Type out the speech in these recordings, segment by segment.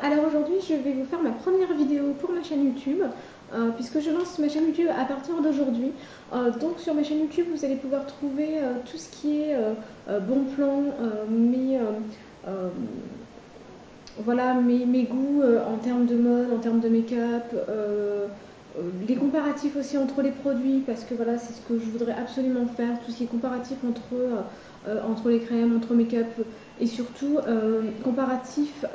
Alors aujourd'hui je vais vous faire ma première vidéo pour ma chaîne YouTube puisque je lance ma chaîne YouTube à partir d'aujourd'hui. Donc sur ma chaîne YouTube vous allez pouvoir trouver tout ce qui est bon plan, euh, voilà, mes goûts en termes de mode, en termes de make-up, les comparatifs aussi entre les produits, parce que voilà, c'est ce que je voudrais absolument faire, tout ce qui est comparatif entre les crèmes, entre make-up, et surtout comparatif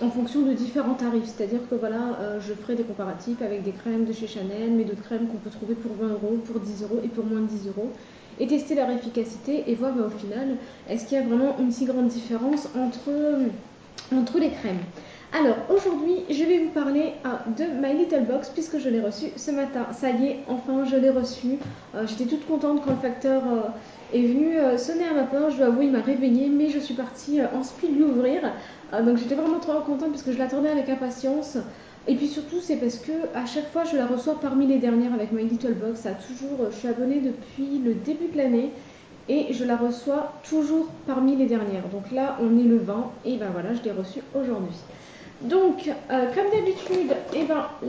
en fonction de différents tarifs. C'est-à-dire que voilà, je ferai des comparatifs avec des crèmes de chez Chanel, mais d'autres crèmes qu'on peut trouver pour 20 euros, pour 10 euros et pour moins de 10 euros. Et tester leur efficacité et voir au final, est-ce qu'il y a vraiment une si grande différence entre les crèmes. Alors aujourd'hui, je vais vous parler de My Little Box puisque je l'ai reçu ce matin. Ça y est, enfin je l'ai reçu. J'étais toute contente quand le facteur est venu sonner à ma porte. Je dois avouer, il m'a réveillée, mais je suis partie en speed l'ouvrir. Donc j'étais vraiment trop contente parce que je l'attendais avec impatience. Et puis surtout, c'est parce que à chaque fois, je la reçois parmi les dernières avec My Little Box. Je suis abonnée depuis le début de l'année et je la reçois toujours parmi les dernières. Donc là, on est le 20 et ben voilà, je l'ai reçue aujourd'hui. Donc, comme d'habitude,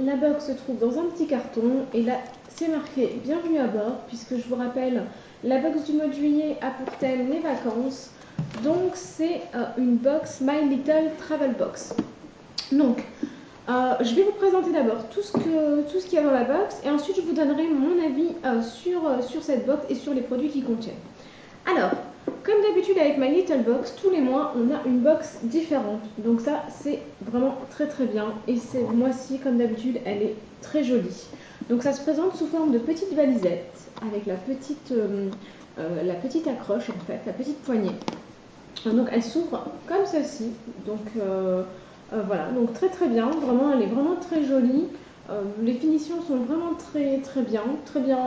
la box se trouve dans un petit carton et là, c'est marqué bienvenue à bord puisque je vous rappelle, la box du mois de juillet a pour thème les vacances. Donc, c'est une box My Little Travel Box. Donc, je vais vous présenter d'abord tout ce qu'il y a dans la box et ensuite je vous donnerai mon avis sur cette box et sur les produits qui contiennent. Alors, comme d'habitude avec My Little Box, tous les mois on a une box différente. Donc ça c'est vraiment très très bien. Et ce mois-ci, comme d'habitude, elle est très jolie. Donc ça se présente sous forme de petite valisette avec la petite accroche en fait, la petite poignée. Donc elle s'ouvre comme ceci. Voilà, donc très très bien. Vraiment, elle est vraiment très jolie. Les finitions sont vraiment très très bien, très bien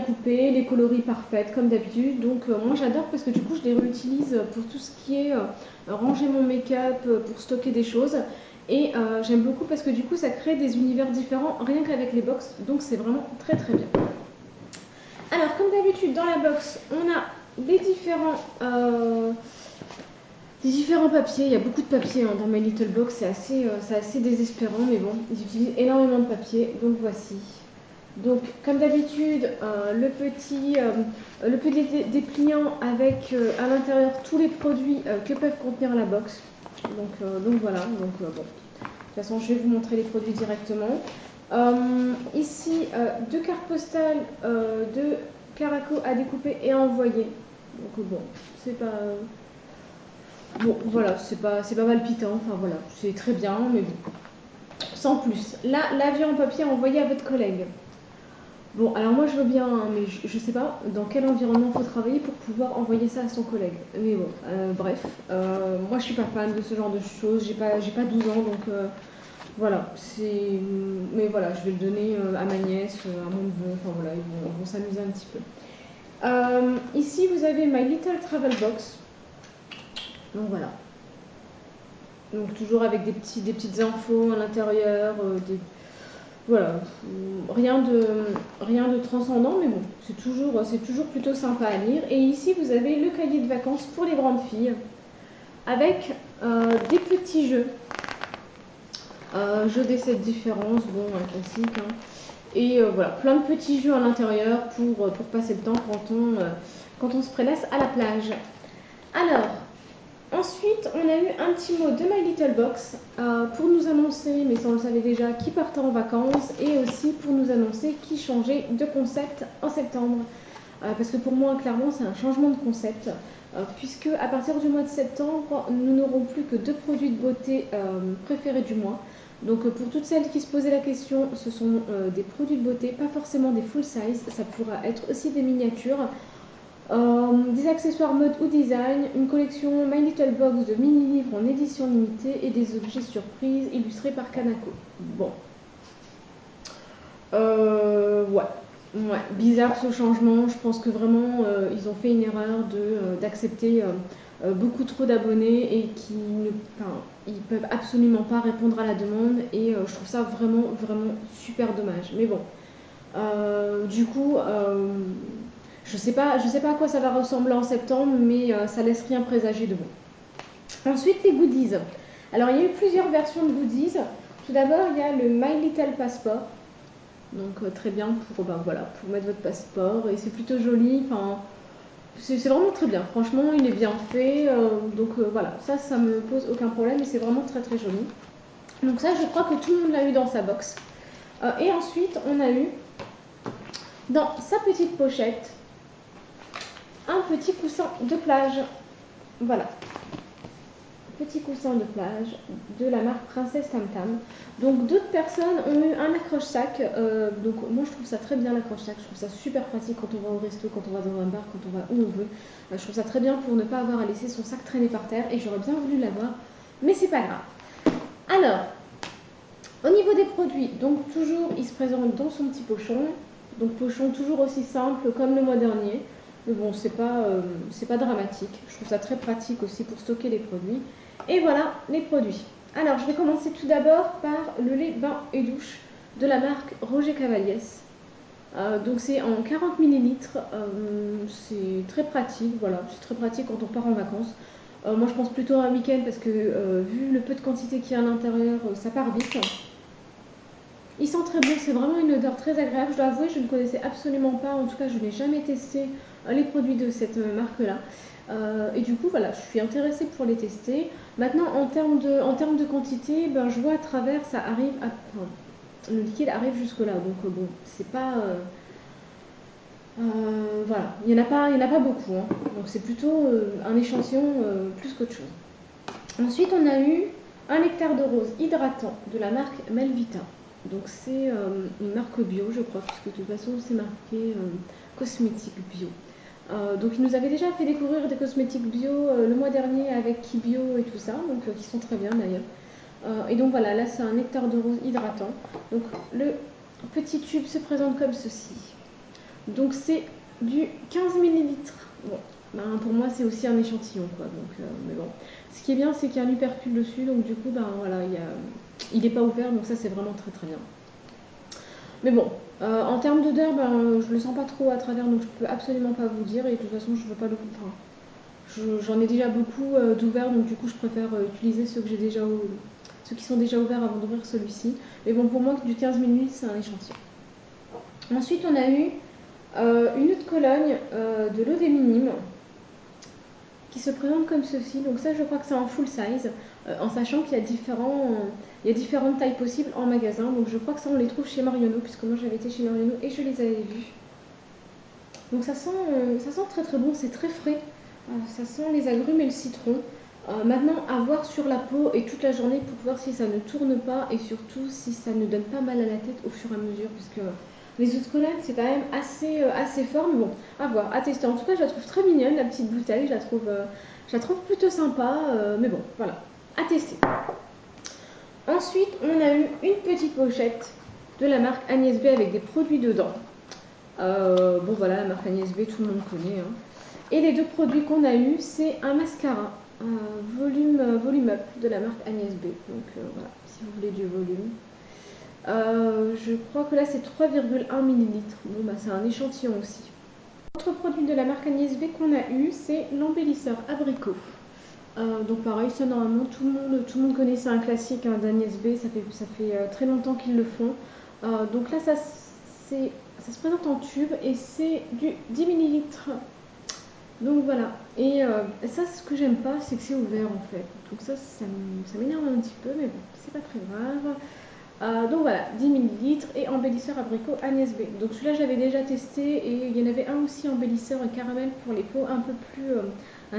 coupées, les coloris parfaites comme d'habitude. Donc moi j'adore parce que du coup je les réutilise pour tout ce qui est ranger mon make-up, pour stocker des choses. Et j'aime beaucoup parce que du coup ça crée des univers différents rien qu'avec les box. Donc c'est vraiment très très bien. Alors comme d'habitude dans la box on a les différents papiers. Il y a beaucoup de papiers dans My Little Box, c'est assez désespérant, mais bon, ils utilisent énormément de papier, donc voici. Donc, comme d'habitude, le petit dépliant avec à l'intérieur tous les produits que peuvent contenir la box. Donc voilà, bon. De toute façon, je vais vous montrer les produits directement. Ici, deux cartes postales de Caraco à découper et à envoyer. Donc bon, c'est pas... Bon, voilà, c'est pas palpitant, enfin voilà, c'est très bien, mais bon, sans plus. Là, l'avion en papier envoyé à votre collègue. Bon, alors moi je veux bien, hein, mais je sais pas dans quel environnement il faut travailler pour pouvoir envoyer ça à son collègue. Mais bon, bref, moi je suis pas fan de ce genre de choses, j'ai pas 12 ans, donc voilà, c'est... Mais voilà, je vais le donner à ma nièce, à mon neveu, enfin voilà, ils vont s'amuser un petit peu. Ici, vous avez My Little Travel Box. Donc voilà. Donc toujours avec des petites infos à l'intérieur, voilà, rien de transcendant, mais bon, c'est toujours plutôt sympa à lire. Et ici, vous avez le cahier de vacances pour les grandes filles, avec des petits jeux. Jeux des 7 différences, bon, un classique, hein. Et voilà, plein de petits jeux à l'intérieur pour passer le temps quand on se prélasse à la plage. Alors, ensuite, on a eu un petit mot de My Little Box pour nous annoncer, mais ça on le savait déjà, qui partait en vacances et aussi pour nous annoncer qui changeait de concept en septembre. Parce que pour moi, clairement, c'est un changement de concept. Puisque à partir du mois de septembre, nous n'aurons plus que 2 produits de beauté préférés du mois. Donc pour toutes celles qui se posaient la question, ce sont des produits de beauté, pas forcément des full size, ça pourra être aussi des miniatures. Des accessoires mode ou design, une collection My Little Box de mini-livres en édition limitée et des objets surprises illustrés par Kanako. Bon. Ouais, bizarre ce changement. Je pense que vraiment ils ont fait une erreur d'accepter beaucoup trop d'abonnés et ils peuvent absolument pas répondre à la demande et je trouve ça vraiment super dommage. Mais bon, du coup, je sais pas à quoi ça va ressembler en septembre, mais ça laisse rien présager de bon. Ensuite, les goodies. Alors il y a eu plusieurs versions de goodies. Tout d'abord il y a le My Little Passport. Donc très bien pour, ben, voilà, pour mettre votre passeport et c'est plutôt joli. Enfin, c'est vraiment très bien. Franchement il est bien fait. Voilà, ça me pose aucun problème et c'est vraiment très très joli. Donc ça je crois que tout le monde l'a eu dans sa box. Et ensuite on a eu dans sa petite pochette un petit coussin de plage. Voilà. Petit coussin de plage de la marque Princesse Tam Tam. Donc d'autres personnes ont eu un accroche-sac. Donc moi je trouve ça très bien l'accroche-sac. Je trouve ça super pratique quand on va au resto, quand on va dans un bar, quand on va où on veut. Je trouve ça très bien pour ne pas avoir à laisser son sac traîner par terre. Et j'aurais bien voulu l'avoir, mais c'est pas grave. Alors, au niveau des produits, donc toujours il se présente dans son petit pochon. Donc pochon toujours aussi simple comme le mois dernier. Mais bon, c'est pas dramatique. Je trouve ça très pratique aussi pour stocker les produits. Et voilà les produits. Alors, je vais commencer tout d'abord par le lait bain et douche de la marque Roger Cavaliès. Donc c'est en 40 ml. C'est très pratique. Voilà, c'est très pratique quand on part en vacances. Moi, je pense plutôt à un week-end parce que vu le peu de quantité qu'il y a à l'intérieur, ça part vite. Il sent très bon, c'est vraiment une odeur très agréable. Je dois avouer, je ne connaissais absolument pas, en tout cas je n'ai jamais testé les produits de cette marque-là. Et du coup, voilà, je suis intéressée pour les tester. Maintenant, en termes de quantité, ben, je vois à travers, ça arrive à... Enfin, le liquide arrive jusque-là, donc bon, c'est pas... voilà, il n'y en a pas beaucoup, hein. Donc c'est plutôt un échantillon plus qu'autre chose. Ensuite, on a eu un nectar de rose hydratant de la marque Melvita. Donc c'est une marque bio, je crois, puisque de toute façon c'est marqué cosmétique bio. Donc il nous avait déjà fait découvrir des cosmétiques bio le mois dernier avec Kibio et tout ça, donc qui sont très bien d'ailleurs. Et donc voilà, là c'est un nectar de rose hydratant. Donc le petit tube se présente comme ceci. Donc c'est du 15 millilitres. Bon, ben, pour moi c'est aussi un échantillon quoi. Mais bon. Ce qui est bien c'est qu'il y a un hypercule dessus, donc du coup ben voilà, il n'est pas ouvert, donc ça c'est vraiment très très bien. Mais bon, en termes d'odeur, ben, je le sens pas trop à travers, donc je peux absolument pas vous dire. Et de toute façon, je veux pas le. Enfin, j'en ai déjà beaucoup d'ouverts, donc du coup, je préfère utiliser ceux ceux qui sont déjà ouverts avant d'ouvrir celui-ci. Mais bon, pour moi, du 15 minutes, c'est un échantillon. Ensuite, on a eu une autre Cologne de l'eau des minimes qui se présente comme ceci. Donc ça, je crois que c'est en full size, en sachant qu'il y a différentes tailles possibles en magasin. Donc je crois que ça, on les trouve chez Marionneau, puisque moi j'avais été chez Marionneau et je les avais vus. Donc ça sent très très bon, c'est très frais. Ça sent les agrumes et le citron. Maintenant, à voir sur la peau et toute la journée pour voir si ça ne tourne pas et surtout si ça ne donne pas mal à la tête au fur et à mesure, puisque les autres collades c'est quand même assez fort, mais bon, à voir, à tester. En tout cas, je la trouve très mignonne, la petite bouteille, je la trouve plutôt sympa, mais bon, voilà, à tester. Ensuite, on a eu une petite pochette de la marque Agnès B avec des produits dedans. Bon voilà, la marque Agnès B, tout le monde connaît, hein. Et les deux produits qu'on a eu, c'est un mascara volume up de la marque Agnès B. Donc voilà, si vous voulez du volume. Je crois que là c'est 3,1 ml. Bon bah c'est un échantillon aussi. Autre produit de la marque Agnès B qu'on a eu, c'est l'embellisseur abricot. Donc pareil, ça normalement tout le monde connaît, c'est un classique hein, d'Agnès B, ça fait très longtemps qu'ils le font. Donc là ça se présente en tube et c'est du 10 ml. Donc voilà, et ça ce que j'aime pas c'est que c'est ouvert en fait, donc ça m'énerve un petit peu, mais bon c'est pas très grave. Donc voilà, 10 ml et embellisseur abricot Agnès B. Donc celui-là j'avais déjà testé et il y en avait un aussi embellisseur caramel pour les peaux un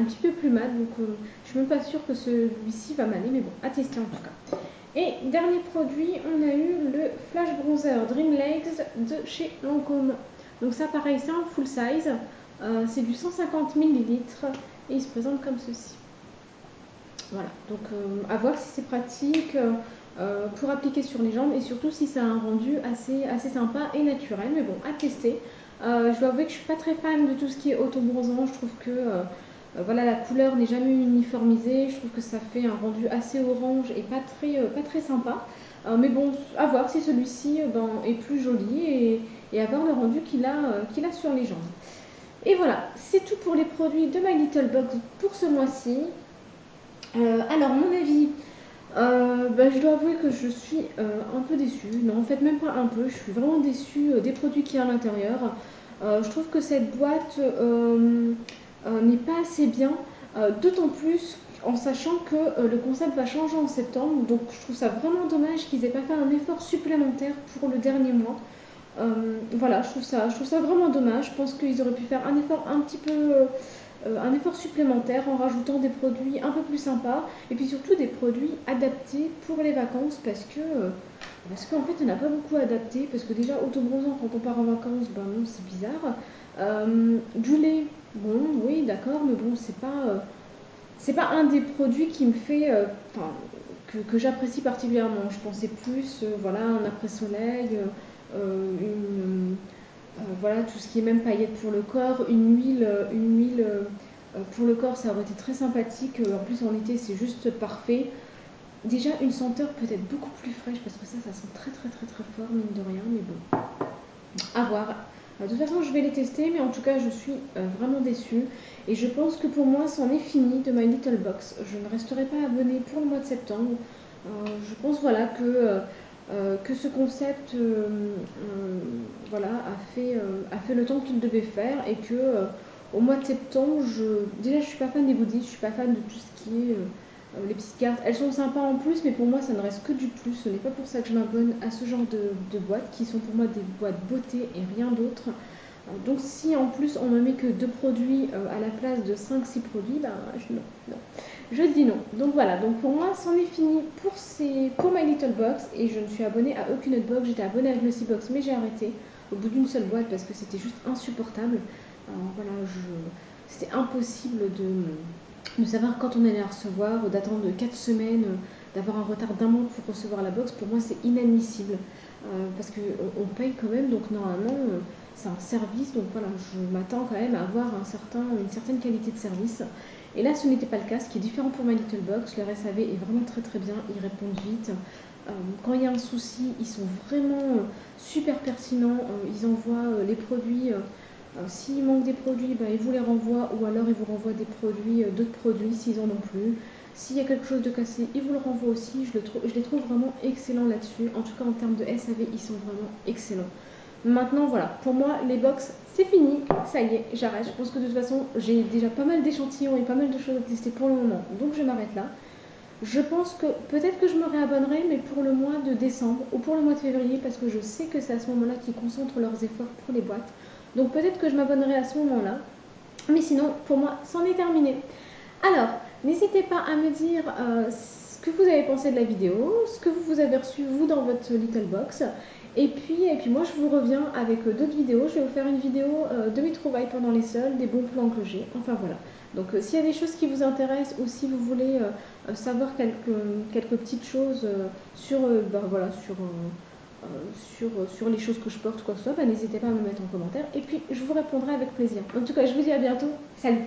petit peu plus mat, donc je suis même pas sûre que celui-ci va m'aller, mais bon, à tester en tout cas. Et dernier produit, on a eu le Flash Bronzer Dream Legs de chez Lancôme. Donc ça pareil, c'est un full size. C'est du 150 ml et il se présente comme ceci. Voilà, donc à voir si c'est pratique pour appliquer sur les jambes et surtout si ça a un rendu assez sympa et naturel. Mais bon, à tester. Je dois avouer que je suis pas très fan de tout ce qui est autobronzant. Je trouve que voilà, la couleur n'est jamais uniformisée. Je trouve que ça fait un rendu assez orange et pas très sympa. Mais bon, à voir si celui-ci est plus joli et à voir le rendu qu'il a sur les jambes. Et voilà, c'est tout pour les produits de My Little Box pour ce mois-ci. Alors, mon avis, Je dois avouer que je suis un peu déçue. Non, en fait, même pas un peu. Je suis vraiment déçue des produits qu'il y a à l'intérieur. Je trouve que cette boîte n'est pas assez bien, d'autant plus en sachant que le concept va changer en septembre. Donc, je trouve ça vraiment dommage qu'ils aient pas fait un effort supplémentaire pour le dernier mois. Voilà, je trouve ça vraiment dommage. Je pense qu'ils auraient pu faire un effort un petit peu, un effort supplémentaire en rajoutant des produits un peu plus sympas et puis surtout des produits adaptés pour les vacances parce qu'en fait, il n'y en a pas beaucoup adaptés parce que déjà autobronzant quand on part en vacances, ben non, c'est bizarre. Du lait, bon, oui, d'accord, mais bon, c'est pas un des produits qui me fait, enfin, que j'apprécie particulièrement. Je pensais plus, voilà, un après-soleil, voilà, tout ce qui est même paillettes pour le corps, une huile pour le corps, ça aurait été très sympathique. En plus, en été, c'est juste parfait. Déjà, une senteur peut-être beaucoup plus fraîche parce que ça sent très très très très fort, mine de rien, mais bon, à voir. De toute façon, je vais les tester, mais en tout cas, je suis vraiment déçue. Et je pense que pour moi, c'en est fini de My Little Box. Je ne resterai pas abonnée pour le mois de septembre. Je pense voilà que ce concept voilà, a fait le temps qu'il devait faire et que au mois de septembre, déjà je suis pas fan des goodies, je suis pas fan de tout ce qui est les petites cartes. Elles sont sympas en plus, mais pour moi ça ne reste que du plus. Ce n'est pas pour ça que je m'abonne à ce genre de boîtes qui sont pour moi des boîtes beauté et rien d'autre. Donc si en plus on me met que 2 produits à la place de 5-6 produits, non, non. Je dis non. Donc voilà, donc pour moi, c'en est fini pour My Little Box. Et je ne suis abonnée à aucune autre box. J'étais abonnée à Glossybox, mais j'ai arrêté au bout d'une seule boîte parce que c'était juste insupportable. Alors voilà, c'était impossible de savoir quand on allait la recevoir, d'attendre 4 semaines, d'avoir un retard d'un mois pour recevoir la box. Pour moi, c'est inadmissible parce qu'on paye quand même. Donc normalement, c'est un service. Donc voilà, je m'attends quand même à avoir une certaine qualité de service. Et là, ce n'était pas le cas, ce qui est différent pour My Little Box. Leur SAV est vraiment très très bien, ils répondent vite. Quand il y a un souci, ils sont vraiment super pertinents. Ils envoient les produits. S'il manque des produits, ils vous les renvoient ou alors ils vous renvoient des produits, d'autres produits s'ils en ont plus. S'il y a quelque chose de cassé, ils vous le renvoient aussi. Je les trouve vraiment excellents là-dessus. En tout cas, en termes de SAV, ils sont vraiment excellents. Maintenant, voilà, pour moi, les box, c'est fini. Ça y est, j'arrête. Je pense que de toute façon, j'ai déjà pas mal d'échantillons et pas mal de choses à tester pour le moment. Donc, je m'arrête là. Je pense que peut-être que je me réabonnerai, mais pour le mois de décembre ou pour le mois de février, parce que je sais que c'est à ce moment-là qu'ils concentrent leurs efforts pour les boîtes. Donc, peut-être que je m'abonnerai à ce moment-là. Mais sinon, pour moi, c'en est terminé. Alors, n'hésitez pas à me dire ce que vous avez pensé de la vidéo, ce que vous avez reçu vous dans votre Little Box. Et puis moi je vous reviens avec d'autres vidéos. Je vais vous faire une vidéo de mes trouvailles pendant les soldes, des bons plans que j'ai. Enfin voilà. Donc s'il y a des choses qui vous intéressent ou si vous voulez savoir quelques petites choses voilà, sur les choses que je porte, quoi que ce soit, n'hésitez pas à me mettre en commentaire. Et puis je vous répondrai avec plaisir. En tout cas, je vous dis à bientôt. Salut!